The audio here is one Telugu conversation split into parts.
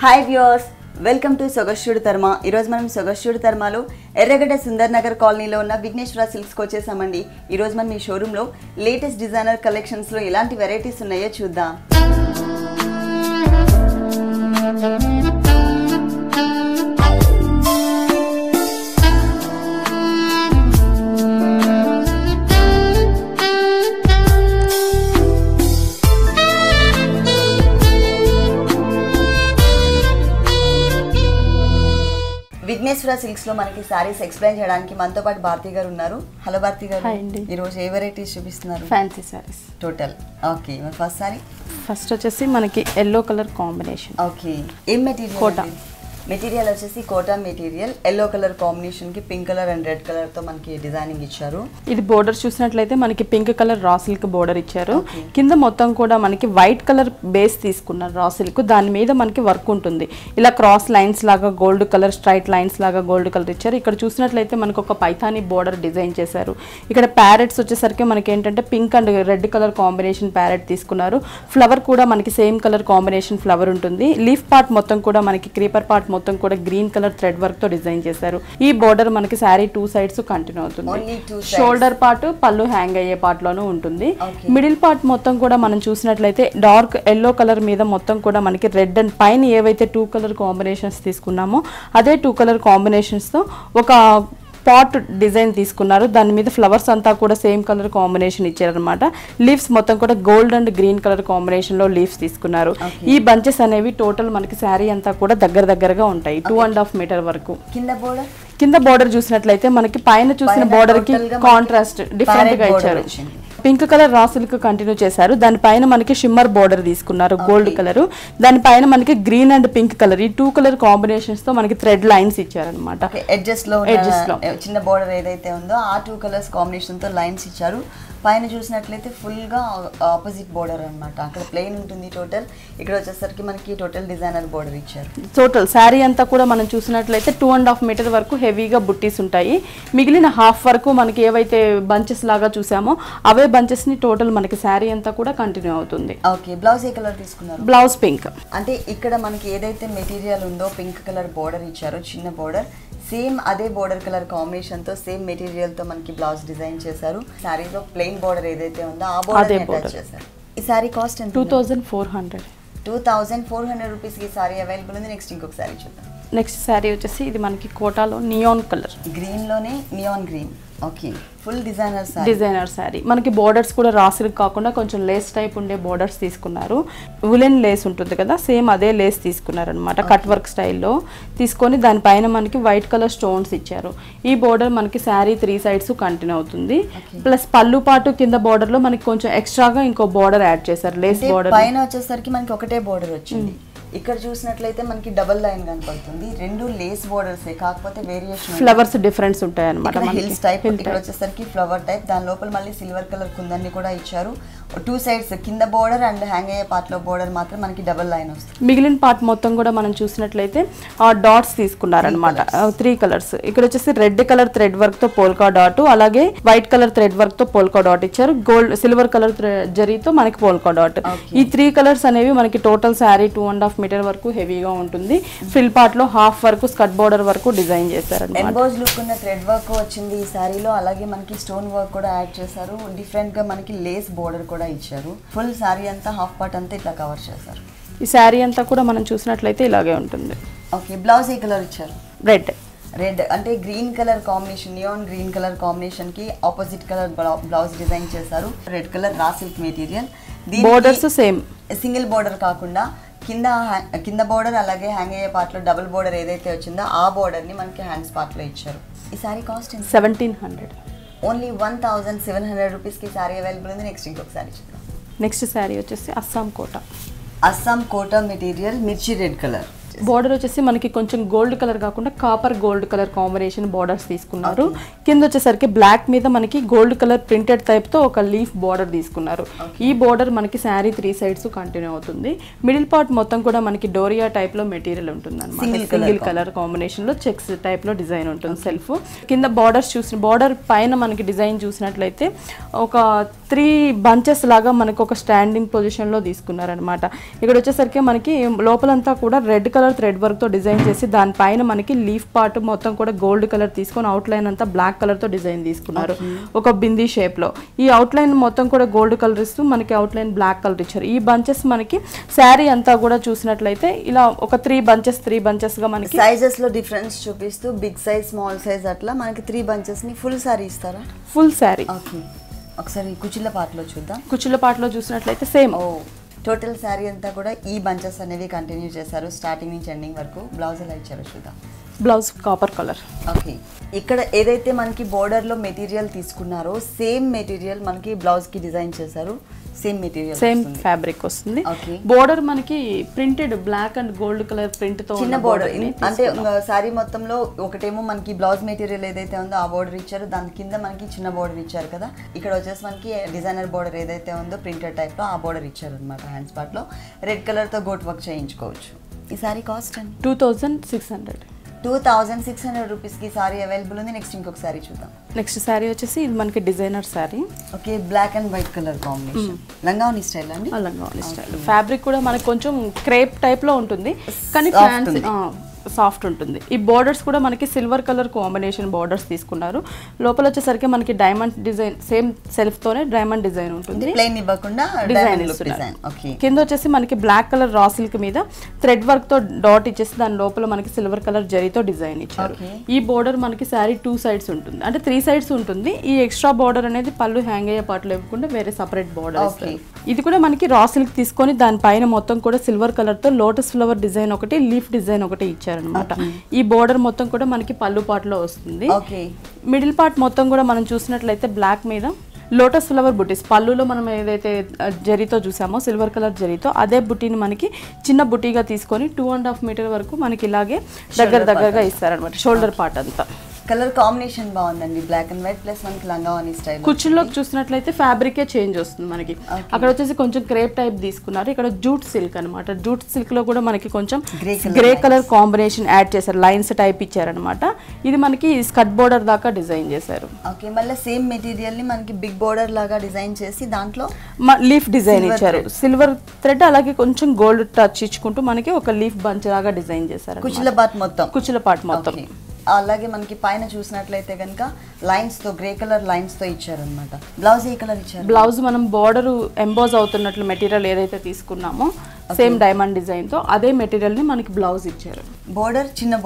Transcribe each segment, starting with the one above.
హాయ్ వ్యూవర్స్, వెల్కమ్ టు సొగస్యుడు తర్మ. ఈరోజు మనం సొగస్యుడు తర్మలో ఎర్రగడ్డ సుందర్ నగర్ కాలనీలో ఉన్న విఘ్నేశ్వర సిల్క్స్కి వచ్చేసామండి. ఈరోజు మనం ఈ షోరూంలో లేటెస్ట్ డిజైనర్ కలెక్షన్స్లో ఎలాంటి వెరైటీస్ ఉన్నాయో చూద్దాం. విఘ్నేశ్వర సిల్క్స్ లో మనకి సారీస్ ఎక్స్ప్లెయిన్ చేయడానికి మనతో పాటు భారతి గారు ఉన్నారు. హలో భారతి గారు, ఈ రోజు ఏ వెరైటీస్ చూపిస్తున్నారు? Fancy sarees total. ఓకే, మరి ఫస్ట్ సారీ ఫస్ట్ వచ్చేసి మనకి ఎల్లో కలర్ కాంబినేషన్. ఓకే, ఏం మెటీరియల్? కోటా మెటీరియల్ వచ్చేసి Kota material. Yellow colour combination కి pink colour and red colour తో మనకి డిజైనింగ్ ఇచ్చారు. ఇది బోర్డర్ చూసినట్లయితే మనకి pink colour raw silk border ఇచ్చారు. కింద మొత్తం కూడా మనకి వైట్ కలర్ బేస్ తీసుకున్నారు రా సిల్క్. దాని మీద మనకి వర్క్ ఉంటుంది. ఇలా క్రాస్ లైన్స్ లాగా గోల్డ్ కలర్, స్ట్రైట్ లైన్స్ లాగా గోల్డ్ కలర్ ఇచ్చారు. ఇక్కడ చూసినట్లయితే మనకు ఒక పైథానీ బోర్డర్ డిజైన్ చేశారు. ఇక్కడ ప్యారెట్స్ వచ్చేసరికి మనకి ఏంటంటే pink and red colour combination parrot తీసుకున్నారు. ఫ్లవర్ కూడా మనకి సేమ్ కలర్ కాంబినేషన్ ఫ్లవర్ ఉంటుంది. లీఫ్ పార్ట్ మొత్తం కూడా మనకి క్రీపర్ పార్ట్ మొత్తం కూడా గ్రీన్ కలర్ థ్రెడ్ వర్క్ తో డిజైన్ చేశారు. ఈ బోర్డర్ మనకి శారీ టూ సైడ్స్ కంటిన్యూ అవుతుంది. షోల్డర్ పార్ట్ పళ్ళు హ్యాంగ్ అయ్యే పార్ట్ లోనూ ఉంటుంది. మిడిల్ పార్ట్ మొత్తం కూడా మనం చూసినట్లయితే డార్క్ ఎల్లో కలర్ మీద మొత్తం కూడా మనకి రెడ్ అండ్ పైన ఏవైతే టూ కలర్ కాంబినేషన్స్ తీసుకున్నామో అదే టూ కలర్ కాంబినేషన్స్ తో ఒక పాట్ డిజైన్ తీసుకున్నారు. దాని మీద ఫ్లవర్స్ అంతా కూడా సేమ్ కలర్ కాంబినేషన్ ఇచ్చారనమాట. లీవ్స్ మొత్తం కూడా gold and green colour combination లో లీవ్స్ తీసుకున్నారు. ఈ బంచెస్ అనేవి టోటల్ మనకి శారీ అంతా కూడా దగ్గరగా ఉంటాయి. 2.5 మీటర్ వరకు. కింద బోర్డర్ చూసినట్లయితే మనకి పైన చూసిన బోర్డర్ కి కాంట్రాస్ట్ డిఫరెంట్ గా ఇచ్చారు. Pink colour raw silk continue చేశారు. దానిపైన మనకి షిమ్మర్ బోర్డర్ తీసుకున్నారు గోల్డ్ కలర్. దానిపైన మనకి గ్రీన్ అండ్ పింక్ కలర్, ఈ టూ కలర్ కాంబినేషన్స్ తో మనకి థ్రెడ్ లైన్స్ ఇచ్చారనమాట. ఎడ్జెస్ లో చిన్న బోర్డర్ ఏదైతే ఉందో ఆ టూ కలర్స్ కాంబినేషన్ తో లైన్స్ ఇచ్చారు. పైన చూసినట్లయితే ఫుల్ గా ఆపోజిట్ బోర్డర్ అనమాట. అక్కడ ప్లెయిన్ ఉంటుంది టోటల్. ఇక్కడ వచ్చేసరికి మనకి టోటల్ డిజైనర్ బోర్డర్ ఇచ్చారు. టోటల్ శారీ అంతా కూడా మనం చూసినట్లయితే 2.5 మీటర్ వరకు హెవీగా బుట్టీస్ ఉంటాయి. మిగిలిన హాఫ్ వరకు మనకి ఏవైతే బంచెస్ లాగా చూసామో అవే బంచెస్ ని టోటల్ మనకి శారీ అంతా కూడా కంటిన్యూ అవుతుంది. ఓకే, బ్లౌజ్ ఏ కలర్ తీసుకున్నారు? Blouse pink. అంటే ఇక్కడ మనకి ఏదైతే మెటీరియల్ ఉందో పింక్ కలర్ బోర్డర్ ఇచ్చారో, చిన్న బోర్డర్, సేమ్ అదే బోర్డర్ కలర్ కాంబినేషన్ తో సేమ్ మెటీరియల్ తో మనకి బ్లౌజ్ డిజైన్ చేశారు. సారీలో ప్లెయిన్ బోర్డర్ ఏదైతే ఉందో ఆ బోర్డర్ అటాచ్ చేశారు. ఈ సారీ కాస్ట్ ఎంత? 2400 రూపీస్ కి సారీ అవైలబుల్ ఉంది. నెక్స్ట్ ఇంకొక సారీ చూద్దాం. నెక్స్ట్ సారీ వచ్చేసి ఇది మనకి కోటాలో నియాన్ కలర్, గ్రీన్ లోనే neon green. Okay, full designer sorry. మనకి బోర్డర్స్ కూడా రా సిల్క్ కాకుండా కొంచెం లేస్ టైప్ ఉండే బోర్డర్స్ తీసుకున్నారు. ఉలెన్ లేస్ ఉంటుంది కదా, సేమ్ అదే లేస్ తీసుకున్నారు అనమాట. కట్ వర్క్ స్టైల్లో తీసుకొని దానిపైన మనకి వైట్ కలర్ స్టోన్స్ ఇచ్చారు. ఈ బోర్డర్ మనకి శారీ 3 సైడ్స్ కంటిన్యూ అవుతుంది. ప్లస్ పళ్ళు పాటు కింద బోర్డర్ లో మనకి కొంచెం ఎక్స్ట్రాగా ఇంకో బోర్డర్ యాడ్ చేశారు. లేస్ బోర్డర్ పైన వచ్చేసరికి మనకి ఒకటే బోర్డర్ వచ్చింది. ఇక్కడ చూసినట్లయితే మనకి డబుల్ లైన్ కనపడుతుంది. రెండు లేస్ బోర్డర్స్, కాకపోతే వేరియేషన్ ఫ్లవర్స్ డిఫరెన్స్ ఉంటాయి అన్నమాట. హిల్స్ టైప్, ఇక్కడ వచ్చేసరికి ఫ్లవర్ టైప్. దాని లోపల మళ్ళీ సిల్వర్ కలర్ కుందన్ని కూడా ఇచ్చారు. 2 సైడ్స్ కింద బోర్డర్ అండ్ హ్యాంగ్ అయ్యే పార్ట్ లో బోర్డర్ మాత్రం మనకి డబుల్ లైన్ వస్తుంది. మిగిలిన పార్ట్ మొత్తం కూడా మనం చూసినట్లయితే ఆ డాట్స్ తీసుకున్నారనమాట. 3 కలర్స్. ఇక్కడ వచ్చేసి రెడ్ కలర్ థ్రెడ్ వర్క్ తో పోల్కా డాట్, అలాగే వైట్ కలర్ థ్రెడ్ వర్క్ తో పోల్కా డాట్ ఇచ్చారు. గోల్డ్ సిల్వర్ కలర్ జరీతో మనకి పోల్కా డాట్. ఈ 3 కలర్స్ అనేవి మనకి టోటల్ శారీ 2.5 మీటర్ వరకు హెవీగా ఉంటుంది. ఫ్రిల్ పార్ట్ లో హాఫ్ వరకు స్కర్ట్ బోర్డర్ వరకు డిజైన్ చేశారు. ఎంబోజ్ లుక్ ఉన్న థ్రెడ్ వర్క్ వచ్చింది ఈ సారీలో. అలాగే మనకి స్టోన్ వర్క్ కూడా యాడ్ చేశారు. డిఫరెంట్ గా మనకి లేస్ బోర్డర్ కూడా ఇచ్చారు. ఫుల్ సారీ అంతా హాఫ్ పార్ట్ అంతా ఇట్లా కవర్ చేశారు. ఈ సారీ అంతా కూడా మనం చూసినట్లయితే ఇలాగే ఉంటుంది. ఓకే, బ్లౌజ్ ఏ కలర్ ఇచ్చారు? రెడ్ అంటే green colour combination, neon green colour combination కి ఆపోజిట్ కలర్ బ్లౌజ్ డిజైన్ చేశారు. Red colour raw silk material. Borders same, single border కాకుండా కింద బోర్డర్ అలాగే హ్యాంగ్ అయ్యే పార్ట్ లో డబుల్ బోర్డర్ ఏదైతే వచ్చిందో ఆ బోర్డర్ ని మనకి హ్యాండ్స్ పార్ట్ లో ఇచ్చారు. ఈ సారీ కాస్ట్ 1700. ఓన్లీ 1700 రూపీస్ కి సారీ అవైలబుల్ ఉంది. నెక్స్ట్ ఇంకొక సారీ చూద్దాం. నెక్స్ట్ సారీ వచ్చేసి అస్సాం కోటా మెటీరియల్, మిర్చి రెడ్ కలర్. బోర్డర్ వచ్చేసి మనకి కొంచెం గోల్డ్ కలర్ కాకుండా copper gold colour combination borders తీసుకున్నారు. కింద వచ్చేసరికి బ్లాక్ మీద మనకి గోల్డ్ కలర్ ప్రింటెడ్ టైప్ తో ఒక లీఫ్ బోర్డర్ తీసుకున్నారు. ఈ బోర్డర్ మనకి శారీ 3 సైడ్స్ కంటిన్యూ అవుతుంది. మిడిల్ పార్ట్ మొత్తం కూడా మనకి డోరియా టైప్ లో మెటీరియల్ ఉంటుంది అనమాట. సింగిల్ కలర్ కాంబినేషన్ లో చెక్స్ టైప్ లో డిజైన్ ఉంటుంది. సెల్ఫ్ కింద బోర్డర్స్ చూసిన బోర్డర్ పైన మనకి డిజైన్ చూసినట్లయితే ఒక 3 బంచెస్ లాగా మనకు ఒక స్టాండింగ్ పొజిషన్ లో తీసుకున్నారు అనమాట. ఇక్కడ వచ్చేసరికి మనకి లోపలంతా కూడా red colour colour thread work తో డిజైన్ చేసి దానిపైన మనకి లీఫ్ పార్ట్ మొత్తం కూడా గోల్డ్ కలర్ తీసుకొని అవుట్ లైన్ అంతా బ్లాక్ కలర్ తో డిజైన్ తీసుకున్నారు ఒక బిందీ షేప్ లో. ఈ అవుట్ లైన్ మొత్తం కూడా గోల్డ్ కలర్ ఇస్తూ మనకి అవుట్ లైన్ బ్లాక్ కలర్ ఇచ్చారు. ఈ బంచెస్ మనకి శారీ అంతా కూడా చూసినట్లయితే ఇలా ఒక 3 బంచెస్ గా మనకి సైజెస్ లో డిఫరెన్స్ చూపిస్తూ బిగ్ సైజ్ స్మాల్ సైజ్ అట్లా మనకి 3 బంచెస్ ని ఫుల్ సారీ ఇస్తారా? ఫుల్ శారీ. ఓకే, ఒకసారి కుచ్చిళ్ళ పాటలో చూద్దాం. కుచ్చుల పాటలో చూసినట్లయితే సేమ్. టోటల్ శారీ అంతా కూడా ఈ బంచెస్ అనేవి కంటిన్యూ చేశారు స్టార్టింగ్ నుంచి ఎండింగ్ వరకు. బ్లౌజ్ ఎలా ఇచ్చారో చూద్దాం. Blouse copper colour. ఓకే, ఇక్కడ ఏదైతే మనకి బోర్డర్ లో మెటీరియల్ తీసుకున్నారో సేమ్ మెటీరియల్ మనకి బ్లౌజ్ కి డిజైన్ చేశారు. సేమ్ మెటీరియల్, సేమ్ ఫ్యాబ్రిక్ వస్తుంది. బోర్డర్ మనకి printed black and gold colour print తో చిన్న బోర్డర్. అంటే సారీ మొత్తంలో ఒకటేమో మనకి బ్లౌజ్ మెటీరియల్ ఏదైతే ఉందో ఆ బోర్డర్ ఇచ్చారు, దాని కింద మనకి చిన్న బోర్డర్ ఇచ్చారు కదా. ఇక్కడ వచ్చేసి మనకి డిజైనర్ బోర్డర్ ఏదైతే ఉందో ప్రింటెడ్ టైప్ లో ఆ బోర్డర్ ఇచ్చారు అనమాట. హ్యాండ్స్ పార్ట్ లో రెడ్ కలర్ తో గోట్ వర్క్ చేయించుకోవచ్చు. ఈ సారీ కాస్ట్ 2600. 2600 రూపీస్కి సారీ అవైలబుల్ ఉంది. నెక్స్ట్ ఇంకొక సారీ చూద్దాం. నెక్స్ట్ సారీ వచ్చేసి ఇది మనకి designer saree. Okay, black and white colour combination. లంగావని స్టైల్ అండి. లంగావని స్టైల్. ఫ్యాబ్రిక్ కూడా మనకి కొంచెం క్రేప్ టైప్ లో ఉంటుంది కానీ ఫ్యాన్సీ సాఫ్ట్ ఉంటుంది. ఈ బోర్డర్స్ కూడా మనకి సిల్వర్ కలర్ కాంబినేషన్ బోర్డర్స్ తీసుకున్నారు. లోపల వచ్చేసరికి మనకి డైమండ్ డిజైన్ సేమ్ సెల్ఫ్ తోనే డైమండ్ డిజైన్ ఉంటుంది. ప్లెయిన్ ఇవ్వకుండా డిజైన్ ఇస్తున్నారు. ఓకే, కింద వచ్చేసి మనకి బ్లాక్ కలర్ రా సిల్క్ మీద థ్రెడ్ వర్క్ తో డాట్ ఇచ్చేసి దాని లోపల మనకి సిల్వర్ కలర్ జరీతో డిజైన్ ఇచ్చారు. ఈ బోర్డర్ మనకి శారీ 2 సైడ్స్ ఉంటుంది, అంటే 3 సైడ్స్ ఉంటుంది. ఈ ఎక్స్ట్రా బోర్డర్ అనేది పళ్ళు హ్యాంగ్ అయ్యే పాటలో ఇవ్వకుండా వేరే సపరేట్ బోర్డర్ ఇస్తారు. ఇది కూడా మనకి రా సిల్క్ తీసుకొని దానిపైన మొత్తం కూడా సిల్వర్ కలర్ తో లోటస్ ఫ్లవర్ డిజైన్ ఒకటి, లీఫ్ డిజైన్ ఒకటి ఇచ్చారు అనమాట. ఈ బోర్డర్ మొత్తం కూడా మనకి పళ్ళు పాటలో వస్తుంది. మిడిల్ పార్ట్ మొత్తం కూడా మనం చూసినట్లయితే బ్లాక్ మీద లోటస్ ఫ్లవర్ బుటీస్ పళ్ళులో మనం ఏదైతే జరీతో చూసామో సిల్వర్ కలర్ జరీతో అదే బుటీని మనకి చిన్న బుటీగా తీసుకొని 2.5 మీటర్ వరకు మనకి ఇలాగే దగ్గరగా ఇస్తారనమాట. షోల్డర్ పార్ట్ అంతా కలర్ కాంబినేషన్ బాగుందండి. బ్లాక్ అండ్ వైట్ ప్లస్ మనకి లంగావని స్టైల్. కుచ్చుల్లోకి చూసినట్లయితే ఫ్యాబ్రికే చేంజ్ వస్తుంది మనకి. అక్కడ వచ్చేసి కొంచెం క్రేప్ టైప్ తీసుకున్నారు. ఇక్కడ జూట్ సిల్క్ అనమాట. జూట్ సిల్క్ లో కూడా మనకి కొంచెం గ్రే కలర్ కాంబినేషన్ యాడ్ చేశారు. లైన్స్ టైప్ ఇచ్చారనమాట. ఇది మనకి స్కర్ట్ బోర్డర్ దాకా డిజైన్ చేశారు. ఓకే, మళ్ళీ సేమ్ మెటీరియల్ ని మనకి బిగ్ బోర్డర్ లాగా డిజైన్ చేసి దాంట్లో లీఫ్ డిజైన్ ఇచ్చారు. సిల్వర్ థ్రెడ్ అలాగే కొంచెం గోల్డ్ టచ్ ఇచ్చుకుంటూ మనకి ఒక లీఫ్ బంచ్ లాగా డిజైన్ చేశారు. కుచ్చుల పార్ట్ మొత్తం. అలాగే మనకి పైన చూసినట్లయితే కనుక లైన్స్ తో గ్రే కలర్ లైన్స్ తో ఇచ్చారనమాట. బ్లౌజ్ ఏ కలర్ ఇచ్చారు? బ్లౌజ్ మనం బోర్డర్ ఎంబోజ్ అవుతున్నట్లు మెటీరియల్ ఏదైతే తీసుకున్నామో సేమ్ డైమండ్ డిజైన్ తో అదే మెటీరియల్ ని మనకి బ్లౌజ్ ఇచ్చారు. బోర్డర్ చిన్న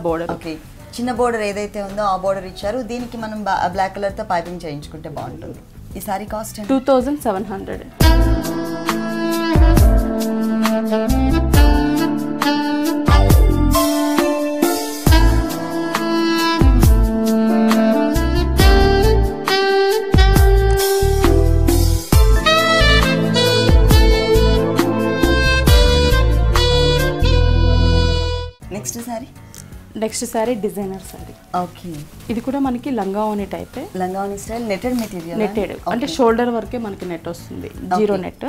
బోర్డర్. ఓకే, చిన్న బోర్డర్ ఏదైతే ఉందో ఆ బోర్డర్ ఇచ్చారు. దీనికి మనం బ్లాక్ కలర్ తో పైపింగ్ చేయించుకుంటే బాగుంటుంది. ఈ saree cost 2700. Next sorry designer saree. Okay, ఇది కూడా మనకి లంగావని టైపే. లంగావని స్టైల్ నెటెడ్ మెటీరియల్. నెటెడ్ అంటే షోల్డర్ వరకే మనకి నెట్ వస్తుంది. Zero net.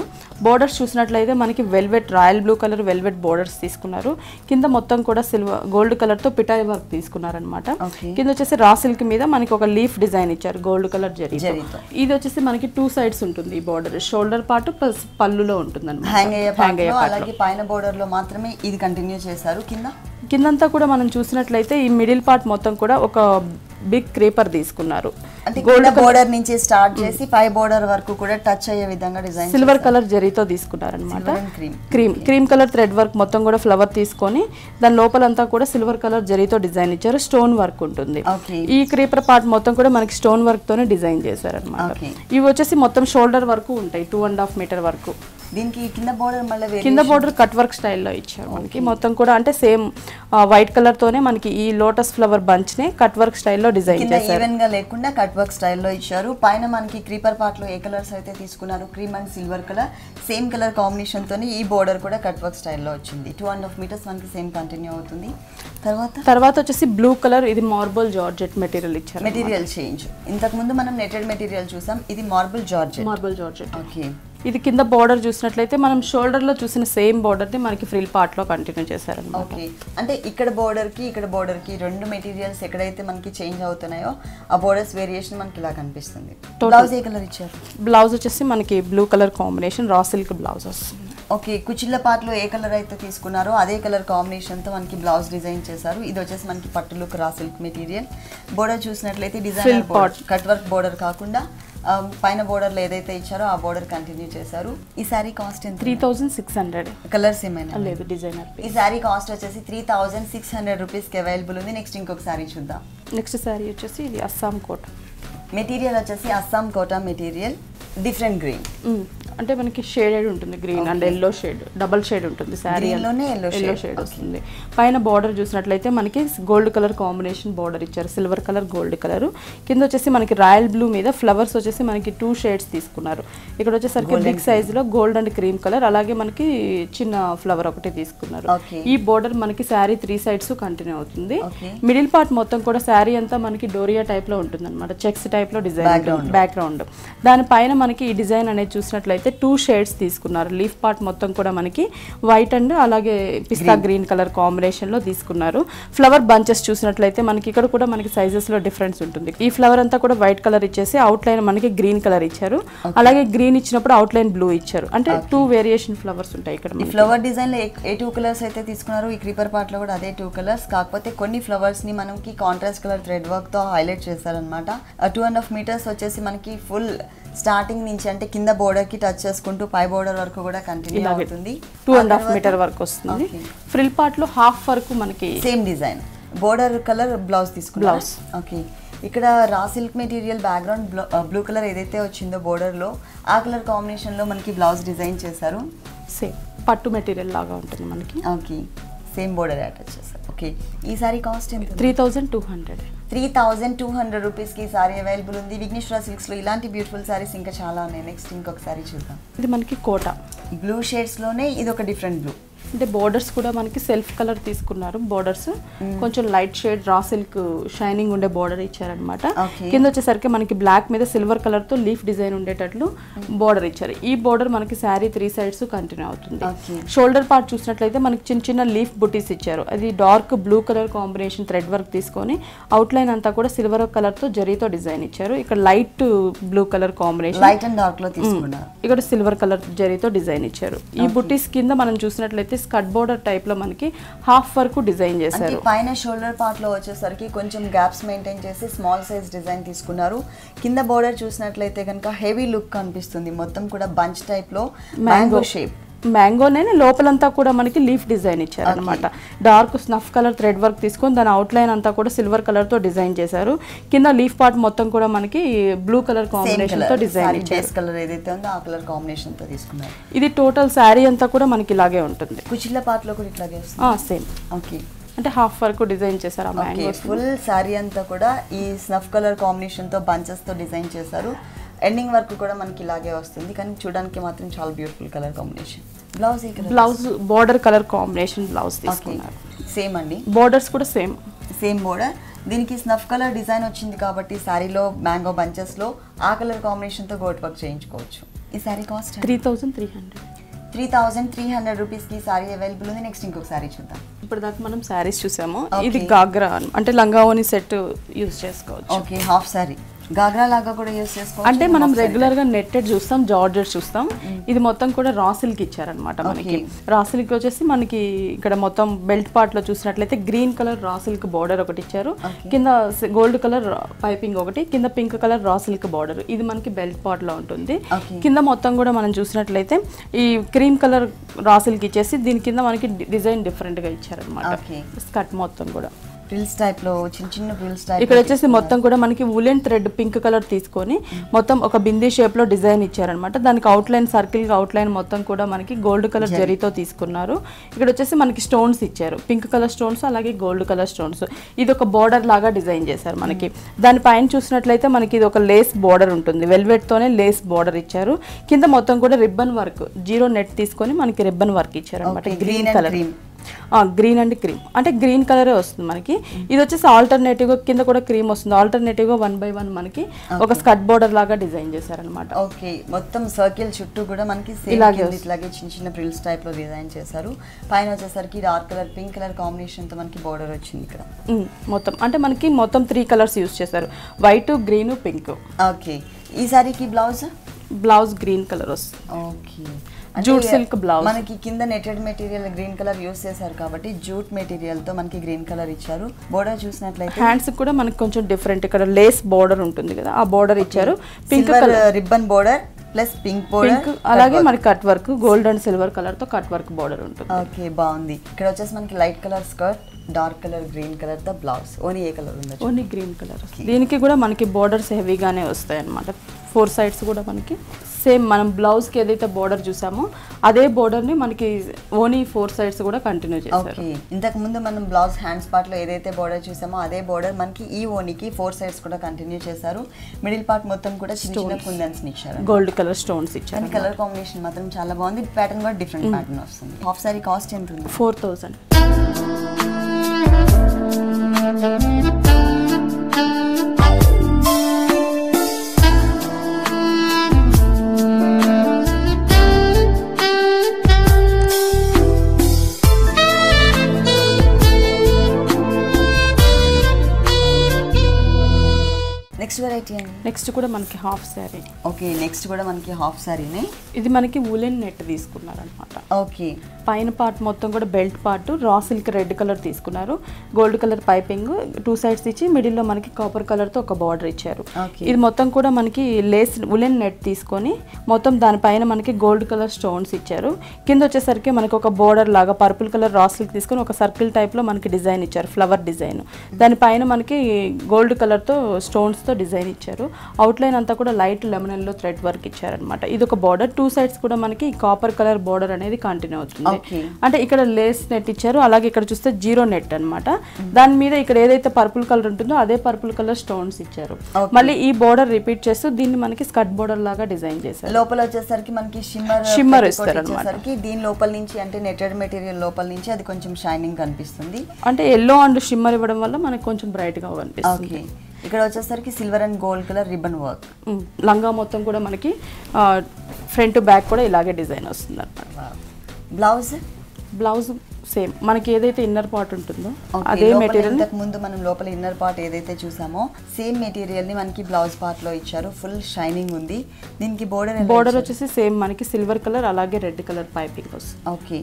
బోర్డర్స్ చూసినట్లయితే మనకి velvet royal blue colour velvet borders తీసుకున్నారు. కింద మొత్తం కూడా సిల్వర్ గోల్డ్ కలర్ తో పిటాయి వర్క్ తీసుకున్నారనమాట. కింద వచ్చేసి రా సిల్క్ మీద మనకి ఒక లీఫ్ డిజైన్ ఇచ్చారు గోల్డ్ కలర్ జరీతో. ఇది వచ్చేసి మనకి 2 సైడ్స్ ఉంటుంది ఈ బోర్డర్. షోల్డర్ పార్ట్ ప్లస్ పళ్ళులో ఉంటుంది అనమాట. హ్యాంగ్ అయ్యే అలాగే పైన బోర్డర్ లో మాత్రమే ఇది కంటిన్యూ చేశారు. కిందంతా కూడా మనం చూసినట్లయితే ఈ మిడిల్ పార్ట్ మొత్తం కూడా ఒక బిగ్ క్రీపర్ తీసుకున్నారు. అంటే గోల్డ్ బోర్డర్ నుంచి స్టార్ట్ చేసి పై బోర్డర్ వరకు కూడా టచ్ అయ్యే విధంగా డిజైన్ సిల్వర్ కలర్ జరీతో తీసుకున్నారనమాట. క్రీమ్ కలర్ థ్రెడ్ వర్క్ మొత్తం కూడా ఫ్లవర్ తీసుకొని దాని లోపలంతా కూడా సిల్వర్ కలర్ జరీతో డిజైన్ ఇచ్చారు. స్టోన్ వర్క్ ఉంటుంది. ఈ క్రీపర్ పార్ట్ మొత్తం కూడా మనకి స్టోన్ వర్క్ తోనే డిజైన్ చేశారనమాట. ఇవి వచ్చేసి మొత్తం షోల్డర్ వరకు ఉంటాయి 2.5 మీటర్ వరకు. దీనికి కింద బోర్డర్ కట్ వర్క్ స్టైల్లో ఇచ్చారు మనకి. మొత్తం కూడా అంటే సేమ్ వైట్ కలర్ తోనే మనకి ఈ లోటస్ ఫ్లవర్ బంచ్ ని కట్ వర్క్ స్టైల్లో డిజైన్ చేశారు. ఈవెన్ గా లేకుండా కట్ వర్క్ స్టైల్లో ఇచ్చారు. పైన మనకి క్రీపర్ పార్ట్ లో ఏ కలర్స్ అయితే తీసుకున్నారు cream and silver colour same colour combination తోని ఈ బోర్డర్ కూడా కట్ వర్క్ స్టైల్లో వచ్చింది. 2.5 మీటర్స్ మనకి సేమ్ కంటిన్యూ అవుతుంది. తర్వాత వచ్చేసి బ్లూ కలర్ ఇది మార్బుల్ జార్జెట్ మెటీరియల్ ఇచ్చారు. Material change. ఇంతకు ముందు మనం నెటెడ్ మెటీరియల్ చూసాం. ఇది మార్బుల్ జార్జెట్. ఓకే, ఇది కింద బోర్డర్ చూసినట్లయితే మనం షోల్డర్ లో చూసిన సేమ్ బోర్డర్ ని మనకి ఫ్రిల్ పార్ట్ లో కంటిన్యూ చేశారన్నమాట. ఓకే, అంటే ఇక్కడ బోర్డర్ కి రెండు మెటీరియల్స్ ఎక్కడైతే మనకి చేంజ్ అవుతున్నాయో ఆ బోర్డర్స్ వేరియేషన్ మనకి ఇలా కనిపిస్తుంది. బ్లౌజ్ ఏ కలర్ ఇచ్చారు? బ్లౌజ్ వచ్చేసి మనకి blue colour combination raw silk blouse వస్తుంది. ఓకే, కుచిళ్ళ పాటలో ఏ కలర్ అయితే తీసుకున్నారో అదే కలర్ కాంబినేషన్ తో మనకి బ్లౌజ్ డిజైన్ చేశారు. ఇది వచ్చేసి మనకి పట్టు look raw silk material. Border చూసినట్లయితే designer border, cut work border కాకుండా పైన బోర్డర్ లో ఏదైతే ఇచ్చారో ఆ బోర్డర్ కంటిన్యూ చేశారు. ఈ సారీ కాస్ట్ ఎంత? 3600. కలర్స్ ఏమైనా లేదు, డిజైనర్. ఈ సారీ కాస్ట్ వచ్చేసి 3600 రూపీస్ కి అవైలబుల్ ఉంది. నెక్స్ట్ ఇంకొక సారీ చూద్దాం. నెక్స్ట్ సారీ వచ్చేసి ఇది అస్సాం కోట మెటీరియల్ వచ్చేసి Assam Kota material, different green. అంటే మనకి షేడెడ్ ఉంటుంది, green and yellow shade, double shade ఉంటుంది సారీ లోనే ఎల్లో షేడ్ వస్తుంది. పైన బార్డర్ చూసినట్లయితే మనకి గోల్డ్ కలర్ కాంబినేషన్ బార్డర్ ఇచ్చారు, సిల్వర్ కలర్ గోల్డ్ కలర్. కింద వచ్చేసి మనకి రాయల్ బ్లూ మీద ఫ్లవర్స్ వచ్చేసి మనకి 2 షేడ్స్ తీసుకున్నారు. ఇక్కడ వచ్చేసరికి బిగ్ సైజ్ లో గోల్డ్ అండ్ క్రీమ్ కలర్, అలాగే మనకి చిన్న ఫ్లవర్ ఒకటి తీసుకున్నారు. ఈ బార్డర్ మనకి శారీ 3 సైడ్స్ కంటిన్యూ అవుతుంది. మిడిల్ పార్ట్ మొత్తం కూడా శారీ అంతా మనకి డోరియా టైప్ లో ఉంటుంది అనమాట, చెక్స్ టైప్ లో డిజైన్ బ్యాక్గ్రౌండ్. దానిపైన మనకి ఈ డిజైన్ అనేది చూసినట్లయితే 2 షేడ్స్ తీసుకున్నారు. లీఫ్ పార్ట్ మొత్తం కూడా మనకి వైట్ అండ్ అలాగే పిస్తా గ్రీన్ కలర్ కాంబినేషన్ లో తీసుకున్నారు. ఫ్లవర్ బంచెస్ చూసినట్లయితే మనకి ఇక్కడ కూడా మనకి సైజెస్ లో డిఫరెన్స్ ఉంటుంది. ఈ ఫ్లవర్ అంతా కూడా వైట్ కలర్ ఇచ్చేసి అవుట్ లైన్ మనకి గ్రీన్ కలర్ ఇచ్చారు, అలాగే గ్రీన్ ఇచ్చినప్పుడు అవుట్ లైన్ బ్లూ ఇచ్చారు. అంటే 2 వేరియేషన్ ఫ్లవర్స్ ఉంటాయి ఇక్కడ. ఈ ఫ్లవర్ డిజైన్ లో ఏ 2 కలర్స్ అయితే తీసుకున్నారు, ఈ క్రీపర్ పార్ట్ లో కూడా అదే 2 కలర్స్. కాకపోతే కొన్ని ఫ్లవర్స్ ని మనకి కాంట్రాస్ట్ కలర్ థ్రెడ్ వర్క్ తో హైలైట్ చేశారనమాట. 2.5 మీటర్స్ వచ్చేసి మనకి ఫుల్ స్టార్టింగ్ నుంచి అంటే కింద బోర్డర్ కి టచ్ చేసుకుంటూ పై బోర్డర్ వరకు కూడా కంటిన్యూ అవుతుంది. 2.5 మీటర్ వరకు వస్తుంది. ఫ్రిల్ పార్ట్ లో హాఫ్ వరకు మనకి same design border colour blouse తీసుకున్నారు. ఓకే, ఇక్కడ రా silk material background blue colour ఏదైతే వచ్చిందో బోర్డర్ లో ఆ కలర్ కాంబినేషన్ లో మనకి బ్లౌజ్ డిజైన్ చేశారు. సేమ్ పట్టు మెటీరియల్ లాగా ఉంటుంది మనకి. ఓకే, సేమ్ బోర్డర్ అటాచ్ చేశారు. ఓకే, ఈ సారీ కాస్ట్ ఎంత? 3200. 3200 రూపీస్ కి సారీ అవైలబుల్ ఉంది. విఘ్నేశ్వర సిల్క్స్ లో ఇలాంటి బ్యూటిఫుల్ సారీస్ ఇంకా చాలా ఉన్నాయి. నెక్స్ట్ ఇంకొక సారీ చూద్దాం. ఇది మనకి కోట బ్లూ షేడ్స్ లోనే ఇది ఒక డిఫరెంట్ బ్లూ. అంటే బోర్డర్స్ కూడా మనకి సెల్ఫ్ కలర్ తీసుకున్నారు. బోర్డర్స్ కొంచెం light shade raw silk shining ఉండే బోర్డర్ ఇచ్చారనమాట. కింద వచ్చేసరికి మనకి బ్లాక్ మీద సిల్వర్ కలర్ తో లీఫ్ డిజైన్ ఉండేటట్లు బోర్డర్ ఇచ్చారు. ఈ బోర్డర్ మనకి శారీ 3 సైడ్స్ కంటిన్యూ అవుతుంది. షోల్డర్ పార్ట్ చూసినట్లయితే మనకి చిన్న చిన్న లీఫ్ బుటీస్ ఇచ్చారు. అది dark blue colour combination thread work తీసుకొని అవుట్ లైన్ అంతా కూడా సిల్వర్ కలర్ తో జరీతో డిజైన్ ఇచ్చారు. ఇక్కడ light blue colour combination, light and dark లో తీసుకున్నారు. ఇక్కడ సిల్వర్ కలర్ జరీతో డిజైన్ ఇచ్చారు. ఈ బుటీస్ కింద మనం చూసినట్లయితే స్కట్ బోర్డర్ టైప్ లో మనకి హాఫ్ వరకు డిజైన్ చేశారు. పైన షోల్డర్ పార్ట్ లో వచ్చేసరికి కొంచెం గ్యాప్స్ మెయింటైన్ చేసి స్మాల్ సైజ్ డిజైన్ తీసుకున్నారు. కింద బోర్డర్ చూసినట్లయితే కనుక హెవీ లుక్ కనిపిస్తుంది. మొత్తం కూడా బంచ్ టైప్ లో మ్యాంగో షేప్, మ్యాంగోనే లోపలంతా కూడా మనకి లీఫ్ డిజైన్ ఇచ్చారు అనమాట. Dark snuff colour thread work తీసుకొని దాని అవుట్ లైన్ అంతా కూడా సిల్వర్ కలర్ తో డిజైన్ చేశారు. కింద లీఫ్ పార్ట్ మొత్తం కూడా మనకి బ్లూ కలర్ కాంబినేషన్ తో డిజైన్ ఇచ్చారు. కలర్ ఏదైతే ఉందో ఆ కలర్ కాంబినేషన్ తో తీసుకున్నారు. ఇది టోటల్ శారీ అంతా కూడా మనకి ఇలాగే ఉంటుంది. కుచిళ్ళ పార్ట్ లో కూడా ఇట్లాగే వస్తుంది. సేమ్. ఓకే, అంటే హాఫ్ వరకు డిజైన్ చేశారు. ఆ మ్యాంగోస్ ఫుల్ శారీ అంతా కూడా ఈ స్నఫ్ కలర్ కాంబినేషన్ తో బంచెస్ తో డిజైన్ చేశారు. ఎండింగ్ వర్క్ కూడా మనకి ఇలాగే వస్తుంది, కానీ చూడడానికి మాత్రం చాలా beautiful colour combination. Blouse blouse border colour combination blouse తీసుకున్నారు. సేమ్ అండి, బోర్డర్స్ కూడా సేమ్ బోర్డర్. దీనికి స్నఫ్ కలర్ డిజైన్ వచ్చింది కాబట్టి సారీలో మ్యాంగో బంచెస్ లో ఆ కలర్ కాంబినేషన్ తో గోట్ వర్క్ చేయించుకోవచ్చు. ఈ సారీ కాస్ట్ 3300. 3300 రూపీస్ కి సారీ అవైలబుల్ ఉంది. నెక్స్ట్ ఇంకొక సారీ చూద్దాం. ఇప్పటిదాకా మనం సారీస్ చూసాము. ఇది గాగ్రా అంటే లంగావోని సెట్ యూజ్ చేసుకోవచ్చు. ఓకే, హాఫ్ సారీ గాగ్రా లాగా కూడా యూస్ చేసుకోవచ్చు. అంటే మనం రెగ్యులర్ గా నెట్టెడ్ చూస్తాం, జార్జెట్ చూస్తాం. ఇది మొత్తం కూడా రా సిల్క్ ఇచ్చారనమాట మనకి. రా సిల్క్ వచ్చేసి మనకి ఇక్కడ మొత్తం బెల్ట్ పార్ట్ లో చూసినట్లయితే green colour raw silk border ఒకటి ఇచ్చారు. కింద గోల్డ్ కలర్ పైపింగ్ ఒకటి, కింద pink colour raw silk border. ఇది మనకి బెల్ట్ పార్ట్ లో ఉంటుంది. కింద మొత్తం కూడా మనం చూసినట్లయితే ఈ క్రీమ్ కలర్ రా సిల్క్ ఇచ్చేసి దీని కింద మనకి డిజైన్ డిఫరెంట్ గా ఇచ్చారనమాట. స్కర్ట్ మొత్తం కూడా ఫ్రిల్స్ టైప్ లో చిన్న చిన్న ఫ్రిల్స్ టైప్. ఇక్కడ వచ్చేసి మొత్తం కూడా మనకి వులెన్ థ్రెడ్ పింక్ కలర్ తీసుకొని మొత్తం ఒక బిందీ షేప్ లో డిజైన్ ఇచ్చారనమాట. దానికి out line circle out line మొత్తం కూడా మనకి గోల్డ్ కలర్ జరీతో తీసుకున్నారు. ఇక్కడ వచ్చేసి మనకి స్టోన్స్ ఇచ్చారు, పింక్ కలర్ స్టోన్స్ అలాగే గోల్డ్ కలర్ స్టోన్స్. ఇది ఒక బోర్డర్ లాగా డిజైన్ చేశారు మనకి. దానిపైన చూసినట్లయితే మనకి ఇది ఒక లేస్ బోర్డర్ ఉంటుంది, వెల్వెట్ తోనే లేస్ బోర్డర్ ఇచ్చారు. కింద మొత్తం కూడా రిబ్బన్ వర్క్, జీరో నెట్ తీసుకొని మనకి రిబ్బన్ వర్క్ ఇచ్చారు అనమాట. Green colour, green and cream అంటే గ్రీన్ కలరే వస్తుంది మనకి. ఇది వచ్చేసి ఆల్టర్నేటివ్ గా కింద కూడా క్రీమ్ వస్తుంది. ఆల్టర్నేటివ్ గా 1 by 1 మనకి ఒక స్కర్ట్ బోర్డర్ లాగా డిజైన్ చేశారనమాట. ఓకే, మొత్తం సర్కిల్ చుట్టూ కూడా మనకి ఇలాగే చిన్న చిన్న ఫ్రిల్స్ టైప్ లో డిజైన్ చేశారు. పైన వచ్చేసరికి dark colour pink colour combination తో మనకి బోర్డర్ వచ్చింది ఇక్కడ. మొత్తం అంటే మనకి మొత్తం 3 కలర్స్ యూజ్ చేశారు, వైట్, గ్రీన్, పింక్. ఓకే, ఈ సారీకి బ్లౌజ్ గ్రీన్ కలర్ వస్తుంది. Okay, jute silk blouse. మనకి కింద netted material green colour use చేశారు కాబట్టి జూట్ మెటీరియల్ తో మనకి గ్రీన్ కలర్ ఇచ్చారు. బోర్డర్ చూసినట్లయితే హ్యాండ్స్ కూడా మనకి కొంచెం డిఫరెంట్, ఇక్కడ లేస్ బోర్డర్ ఉంటుంది కదా, ఆ బోర్డర్ ఇచ్చారు. Pink colour ribbon border plus pink border, అలాగే మనకి cut work gold and silver colour తో కట్ వర్క్ బోర్డర్ ఉంటుంది. ఓకే, బాగుంది. ఇక్కడ వచ్చేసి మనకి light colour skirt, dark colour green colour తో బ్లౌజ్. ఓన్లీ ఏ కలర్ ఉంది? Only green colour. దీనికి కూడా మనకి బోర్డర్స్ హెవీగానే వస్తాయి అన్నమాట. 4 సైడ్స్ కూడా మనకి సేమ్ మనం బ్లౌజ్ కి ఏదైతే బోర్డర్ చూసామో అదే బోర్డర్ ని మనకి ఓన్లీ 4 సైడ్స్ కూడా కంటిన్యూ చేశారు. ఓకే, ఇంతకు ముందు మనం బ్లౌజ్ హ్యాండ్స్ పార్ట్ లో ఏదైతే బోర్డర్ చూసామో అదే బోర్డర్ మనకి ఈ ఓనికి 4 సైడ్స్ కూడా కంటిన్యూ చేశారు. మిడిల్ పార్ట్ మొత్తం కూడా చిన్న చిన్న కుందన్స్ ఇచ్చారు, గోల్డ్ కలర్ స్టోన్స్ ఇచ్చారు. కలర్ కాంబినేషన్ మాత్రం చాలా బాగుంది. ప్యాటర్న్ కూడా డిఫరెంట్ ప్యాటర్న్ వస్తుంది. హాఫ్ సారీ కాస్ట్ ఎంత ఉంది? 4000. నెక్స్ట్ వెరైటీ అండి. నెక్స్ట్ కూడా మనకి హాఫ్ సారీ. ఓకే, నెక్స్ట్ కూడా మనకి హాఫ్ సారీనే. ఇది మనకి వులెన్ నెట్ తీసుకున్నారనమాట. ఓకే, పైన పార్ట్ మొత్తం కూడా belt part raw silk red colour తీసుకున్నారు. గోల్డ్ కలర్ పైపింగ్ 2 సైడ్స్ ఇచ్చి మిడిల్ లో మనకి కాపర్ కలర్ తో ఒక బార్డర్ ఇచ్చారు. ఇది మొత్తం కూడా మనకి లేస్ వులెన్ నెట్ తీసుకొని మొత్తం దానిపైన మనకి గోల్డ్ కలర్ స్టోన్స్ ఇచ్చారు. కింద వచ్చేసరికి మనకి ఒక బోర్డర్ లాగా పర్పుల్ కలర్ రా సిల్క్ తీసుకొని ఒక సర్కిల్ టైప్ లో మనకి డిజైన్ ఇచ్చారు, ఫ్లవర్ డిజైన్. దానిపైన మనకి గోల్డ్ కలర్ తో స్టోన్స్ తో డిజైన్ ఇచ్చారు. అవుట్ లైన్ అంతా కూడా light lemon yellow thread work ఇచ్చారనమాట. ఇది ఒక బార్డర్. 2 సైడ్స్ కూడా మనకి కాపర్ కలర్ బార్డర్ అనేది కంటిన్యూ అవుతుంది. అంటే ఇక్కడ లేస్ నెట్ ఇచ్చారు, అలాగే ఇక్కడ చూస్తే జీరో నెట్ అన్నమాట. దాని మీద ఇక్కడ ఏదైతే పర్పుల్ కలర్ ఉంటుందో అదే పర్పుల్ కలర్ స్టోన్స్ ఇచ్చారు. మళ్ళీ ఈ బార్డర్ రిపీట్ చేస్తూ దీన్ని మనకి స్కర్ట్ బార్డర్ లాగా డిజైన్ చేశారు. లోపల వచ్చేసరికి మనకి షిమ్మర్ ఇస్తారు అన్నమాట. దీని లోపల నుంచి అంటే నెటెడ్ మెటీరియల్ లోపల నుంచి అది కొంచెం షైనింగ్ కనిపిస్తుంది. అంటే ఎల్లో అండ్ షిమ్మర్ ఇవ్వడం వల్ల మనకి కొంచెం బ్రైట్ గా కనిపిస్తుంది. ఇక్కడ వచ్చేసరికి silver and gold colour ribbon work. లంగా మొత్తం కూడా మనకి ఫ్రంట్ బ్యాక్ కూడా ఇలాగే డిజైన్ వస్తుంది అన్నమాట. బ్లౌజ్ సేమ్ మనకి ఏదైతే ఇన్నర్ పార్ట్ ఉంటుందో అదే మెటీరియల్. ఇంతకు ముందు మనం లోపల ఇన్నర్ పార్ట్ ఏదైతే చూసామో సేమ్ మెటీరియల్ ని మనకి బ్లౌజ్ పార్ట్ లో ఇచ్చారు. ఫుల్ షైనింగ్ ఉంది. దీనికి బోర్డర్ వచ్చేసి సేమ్ మనకి సిల్వర్ కలర్ అలాగే రెడ్ కలర్ పైపింగ్ వస్తుంది. Okay,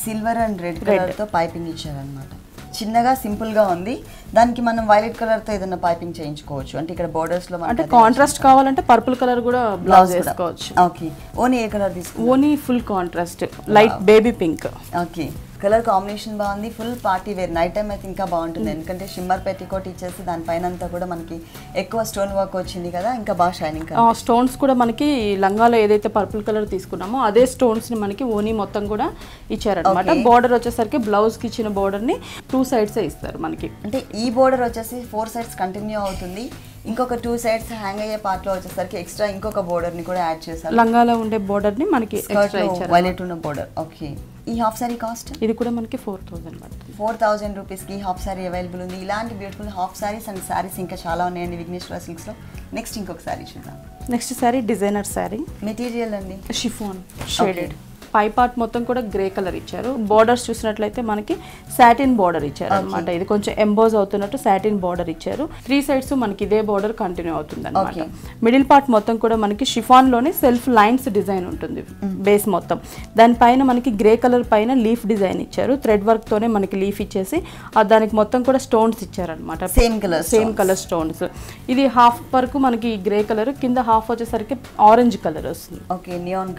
silver and red colour తో పైపింగ్ ఇచ్చారు అనమాట. చిన్నగా సింపుల్ గా ఉంది. దానికి మనం వైలెట్ కలర్ తో ఏదైనా పైపింగ్ చేయించుకోవచ్చు. అంటే ఇక్కడ బోర్డర్స్ లో అంటే కాంట్రాస్ట్ కావాలంటే పర్పుల్ కలర్ కూడా బ్లౌజ్ వేసుకోవచ్చు. ఓకే, ఓనీ ఏ కలర్ తీసుకుంటారు? ఓనీ full contrast light baby pink. Okay, colour combination బాగుంది. Full party wear, night time అయితే ఇంకా బాగుంటుంది. ఎందుకంటే షిమ్మర్ పెట్టికోట్ ఇచ్చేసి దానిపైన అంతా కూడా మనకి ఎక్కువ స్టోన్ వర్క్ వచ్చింది కదా, ఇంకా బాగా షైనింగ్. స్టోన్స్ కూడా మనకి లంగాలో ఏదైతే పర్పుల్ కలర్ తీసుకున్నామో అదే స్టోన్స్ ని మనకి ఓనీ మొత్తం కూడా ఇచ్చారనమాట. బోర్డర్ వచ్చేసరికి బ్లౌజ్ కి ఇచ్చిన బోర్డర్ ని 2 సైడ్స్ ఇస్తారు మనకి. అంటే ఈ బోర్డర్ వచ్చేసి 4 సైడ్స్ కంటిన్యూ అవుతుంది. ఇంకొక 2 సైడ్స్ హ్యాంగ్ అయ్యే పార్ట్ లో వచ్చేసరికి ఎక్స్ట్రా ఇంకొక బోర్డర్ ని కూడా యాడ్ చేశారు. లంగాలో ఉండే బోర్డర్ ని మనకి ఎక్స్ట్రా ఇచ్చారు, వైలెట్ ఉన్న బోర్డర్. ఓకే, ఈ హాఫ్ సారీ కాస్ట్? ఇది కూడా మనకి 4000 పడుతుంది. 4000 రూపీస్ కి హాఫ్ సారీ అవైలబుల్ ఉంది. ఇలాంటి beautiful half saris and saris ఇంకా చాలా ఉన్నాయండి విఘ్నేశ్వర సిల్క్స్ లో. నెక్స్ట్ ఇంకొక సారీ చూద్దాం. Next sorry designer sorry. Material అండి షిఫాన్ షేడెడ్. పై పార్ట్ మొత్తం కూడా గ్రే కలర్ ఇచ్చారు. బోర్డర్స్ చూసినట్లయితే మనకి సాటిన్ బోర్డర్ ఇచ్చారు అనమాట. ఇది కొంచెం ఎంబోజ్ అవుతున్నట్టు సాటిన్ బోర్డర్ ఇచ్చారు. 3 సైడ్స్ మనకి ఇదే బోర్డర్ కంటిన్యూ అవుతుంది అనమాట. మిడిల్ పార్ట్ మొత్తం కూడా మనకి షిఫాన్ లోనే సెల్ఫ్ లైన్స్ డిజైన్ ఉంటుంది బేస్ మొత్తం. దానిపైన మనకి గ్రే కలర్ పైన లీఫ్ డిజైన్ ఇచ్చారు. థ్రెడ్ వర్క్ తోనే మనకి లీఫ్ ఇచ్చేసి దానికి మొత్తం కూడా స్టోన్స్ ఇచ్చారు అనమాట. Same colour stones. ఇది హాఫ్ వరకు మనకి గ్రే కలర్, కింద హాఫ్ వచ్చేసరికి ఆరెంజ్ కలర్ వస్తుంది. Okay, neon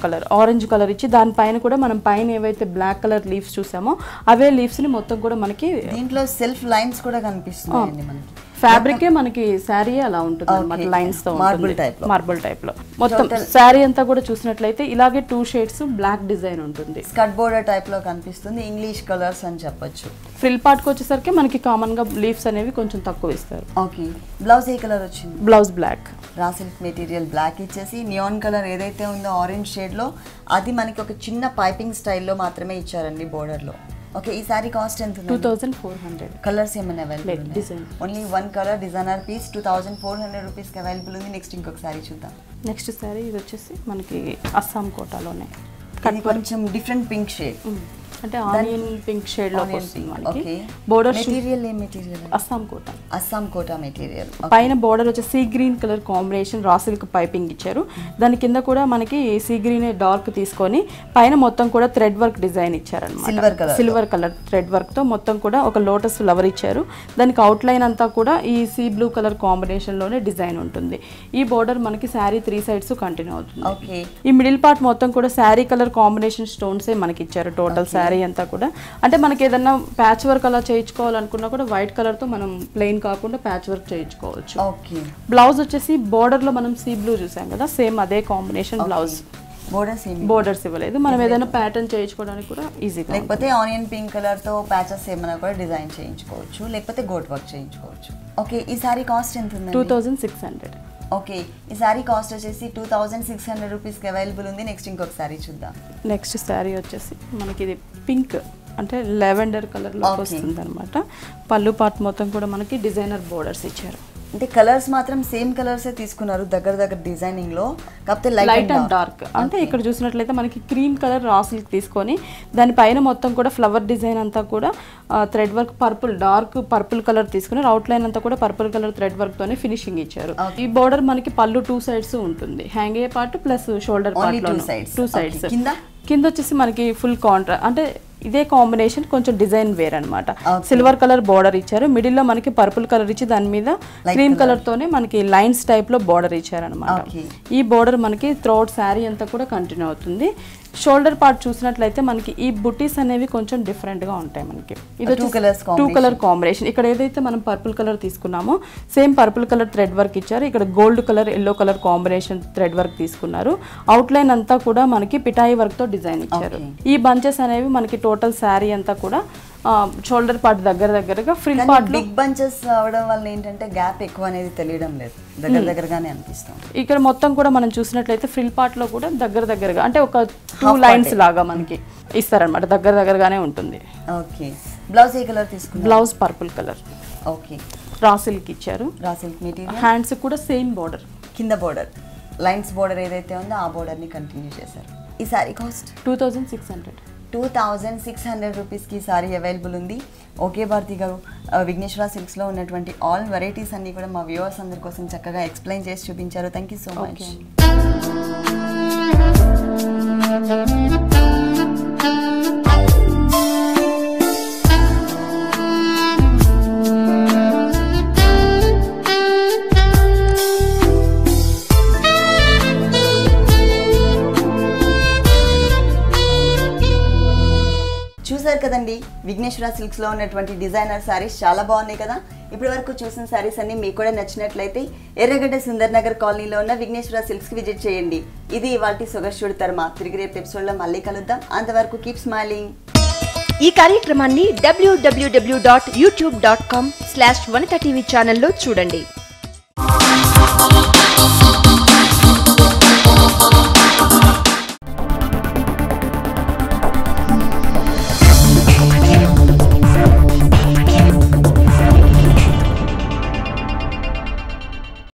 colour orange colour ఇచ్చి దానిపైన కూడా మనం పైన ఏవైతే బ్లాక్ కలర్ లీవ్స్ చూసామో అవే లీవ్స్ ని మొత్తం కూడా మనకి దీంట్లో సెల్ఫ్ లైన్స్ కూడా కనిపిస్తున్నాయండి. మనకి ఫ్యాబ్రిక్ మనకి శారీ అలా ఉంటుంది అన్నమాట, లైన్స్ తో మార్బుల్ టైప్ లో మొత్తం శారీ అంతా కూడా చూసినట్లయితే ఇలాగే 2 షేడ్స్ బ్లాక్ డిజైన్ ఉంటుంది. స్కర్ట్ బోర్డర్ టైప్ లో కనిపిస్తుంది. ఇంగ్లీష్ కలర్స్ అని చెప్పొచ్చు. ఫ్రిల్ పార్ట్ కి వచ్చేసరికి మనకి కామన్ గా లీవ్స్ అనేవి కొంచెం తక్కువ ఇస్తారు. ఓకే, బ్లౌజ్ ఏ కలర్ వచ్చింది? Blouse black. Raw silk material black ఇచ్చేసి నియాన్ కలర్ ఏదైతే ఉందో ఆరెంజ్ షేడ్ లో అది మనకి ఒక చిన్న పైపింగ్ స్టైల్లో మాత్రమే ఇచ్చారండి బోర్డర్ లో. ఓకే, ఈ సారీ కాస్ట్ ఎంత? 2400. కలర్స్ ఏమైనా available? Design only 1 colour designer piece 2400 rupees కి అవైలబుల్ ఉంది. నెక్స్ట్ ఇంకొక సారీ చూద్దాం. నెక్స్ట్ సారీ ఇది వచ్చేసి మనకి అస్సాం కోటాలోనే కొంచెం డిఫరెంట్ పింక్ షేడ్. అంటే ఆనియన్ పింక్ షేడ్ లో వస్తుంది మనకి. ఓకే. బోర్డర్ మెటీరియల్ ఏ మెటీరియల్? అస్సాం కోటా. అస్సాం కోటా మెటీరియల్. పైన బోర్డర్ వచ్చి sea green colour combination raw silk piping ఇచ్చారు. దాని కింద కూడా మనకి సీ గ్రీన్ డార్క్ తీసుకొని పైన మొత్తం కూడా థ్రెడ్ వర్క్ డిజైన్ ఇచ్చారన్నమాట. సిల్వర్ కలర్ థ్రెడ్ వర్క్ తో మొత్తం కూడా ఒక లోటస్ ఫ్లవర్ ఇచ్చారు. దానికి అవుట్ లైన్ అంతా కూడా ఈ సీ బ్లూ కలర్ కాంబినేషన్ లోనే డిజైన్ ఉంటుంది. ఈ బోర్డర్ మనకి శారీ 3 సైడ్స్ కంటిన్యూ అవుతుంది. ఓకే. ఈ మిడిల్ పార్ట్ మొత్తం కూడా శారీ కలర్ కాంబినేషన్ స్టోన్స్ మనకి ఇచ్చారు టోటల్ శారీ అంతా కూడా. అంటే మనకి ఏదన్నా ప్యాచ్ వర్క్ అలా చేయించుకోవాలనుకున్నా కూడా వైట్ కలర్ తో మనం ప్లెయిన్ కాకుండా ప్యాచ్ వర్క్ చేయించుకోవచ్చు. ఓకే. బ్లౌజ్ వచ్చేసి బోర్డర్ లో మనం సీ బ్లూ చూసాం కదా, సేమ్ అదే కాంబినేషన్ బ్లౌజ్. బోర్డర్స్ ఇవ్వలేదు. మనం ఏదైనా ప్యాటర్న్ చేయించుకోవడానికి కూడా ఈజీగా, లేకపోతే ఆనియన్ పింక్ కలర్ తో ప్యాచెస్ ఏమైనా కూడా డిజైన్ చేయించుకోవచ్చు, లేకపోతే గోట్ వర్క్ చేయించుకోవచ్చు. ఓకే. ఈ సారీ కాస్ట్ ఎంత ఉంది? 2600. ఓకే. ఈ సారీ కాస్ట్ వచ్చేసి 2600 రూపీస్కి అవైలబుల్ ఉంది. నెక్స్ట్ ఇంకొక సారీ చూద్దాం. నెక్స్ట్ సారీ వచ్చేసి మనకి ఇది పింక్ అంటే లెవెండర్ కలర్ లో వస్తుంది అనమాట. పళ్ళు పార్ట్ మొత్తం కూడా మనకి డిజైనర్ బోర్డర్స్ ఇచ్చారు. అంటే కలర్స్ మాత్రం సేమ్ కలర్స్ తీసుకున్నారు దగ్గర డిజైనింగ్ లో, కాకపోతే లైట్ అండ్ డార్క్. అంటే ఇక్కడ చూసినట్లయితే మనకి క్రీమ్ కలర్ రా సిల్క్ తీసుకొని దానిపైన మొత్తం కూడా ఫ్లవర్ డిజైన్ అంతా కూడా thread work dark purple colour తీసుకుని అవుట్ లైన్ అంతా కూడా పర్పుల్ కలర్ థ్రెడ్ వర్క్ తోనే ఫినిషింగ్ ఇచ్చారు. ఈ బోర్డర్ మనకి పళ్ళు 2 సైడ్స్ ఉంటుంది, హ్యాంగ్ అయ్యే పార్ట్ ప్లస్ షోల్డర్ పార్ట్ లో 2 సైడ్స్. కింద వచ్చేసి మనకి ఫుల్ కాంట్రా అంటే ఇదే కాంబినేషన్ కొంచెం డిజైన్ వేర్ అనమాట. సిల్వర్ కలర్ బోర్డర్ ఇచ్చారు. మిడిల్ లో మనకి పర్పుల్ కలర్ ఇచ్చి దాని మీద క్రీమ్ కలర్ తోనే మనకి లైన్స్ టైప్ లో బోర్డర్ ఇచ్చారనమాట. ఈ బోర్డర్ మనకి త్రోట్ శారీ అంతా కూడా కంటిన్యూ అవుతుంది. షోల్డర్ పార్ట్ చూసినట్లయితే మనకి ఈ బుటీస్ అనేవి కొంచెం డిఫరెంట్ గా ఉంటాయి. మనకి ఇది 2 కలర్ కాంబినేషన్. ఇక్కడ ఏదైతే మనం పర్పుల్ కలర్ తీసుకున్నామో same purple colour thread work ఇచ్చారు. ఇక్కడ gold colour yellow colour combination thread work తీసుకున్నారు. అవుట్ లైన్ అంతా కూడా మనకి పిటాయి వర్క్ తో డిజైన్ ఇచ్చారు. ఈ బంచెస్ అనేవి మనకి టోటల్ శారీ అంతా కూడా షోల్డర్ పార్ట్ దగ్గరగా ఫ్రిల్ పార్ట్ బిగ్ బంచెస్ అవడం వల్ల ఏంటంటే గ్యాప్ ఎక్కువ అనేది తెలియడం లేదు, దగ్గరగానే అనిపిస్తుంది. ఇక్కడ మొత్తం కూడా మనం చూసినట్లయితే ఫ్రిల్ పార్ట్ లో కూడా దగ్గరగా అంటే ఒక 2 లైన్స్ లాగా మనకి ఇస్తారనమాట, దగ్గరగానే ఉంటుంది. ఓకే. బ్లౌజ్ ఏ కలర్ తీసుకున్నారు? Blouse purple colour. Okay. Raw silk ఇచ్చారు. Raw silk material. హ్యాండ్స్ కూడా సేమ్ బోర్డర్, కింద బోర్డర్ లైన్స్ బోర్డర్ ఏదైతే ఉందో ఆ బోర్డర్ ని కంటిన్యూ చేశారు. ఈ సారీ కాస్ట్ 2600 రూపీస్కి సారీ అవైలబుల్ ఉంది. ఓకే భారతి గారు, విఘ్నేశ్వర సిల్క్స్లో ఉన్నటువంటి ఆల్ వెరైటీస్ అన్నీ కూడా మా వ్యూవర్స్ అందరి కోసం చక్కగా ఎక్స్ప్లెయిన్ చేసి చూపించారు. Thank you so much. చూసారు కదండి, విఘ్నేశ్వర సిల్క్స్లో ఉన్నటువంటి డిజైనర్ సారీస్ చాలా బాగున్నాయి కదా. ఇప్పటి వరకు చూసిన సారీస్ అన్ని మీకు కూడా నచ్చినట్లయితే ఎర్రగడ్డ సుందర్ నగర్ కాలనీలో ఉన్న విఘ్నేశ్వర సిల్క్స్కి విజిట్ చేయండి. ఇది ఇవాల్టి సొగస్యుడి తర్మ. తిరిగి రేపు ఎపిసోడ్లో మళ్ళీ కలుద్దాం. అంతవరకు కీప్ స్మైలింగ్. ఈ కార్యక్రమాన్ని www.youtube.com/vanitaTV ఛానల్లో చూడండి.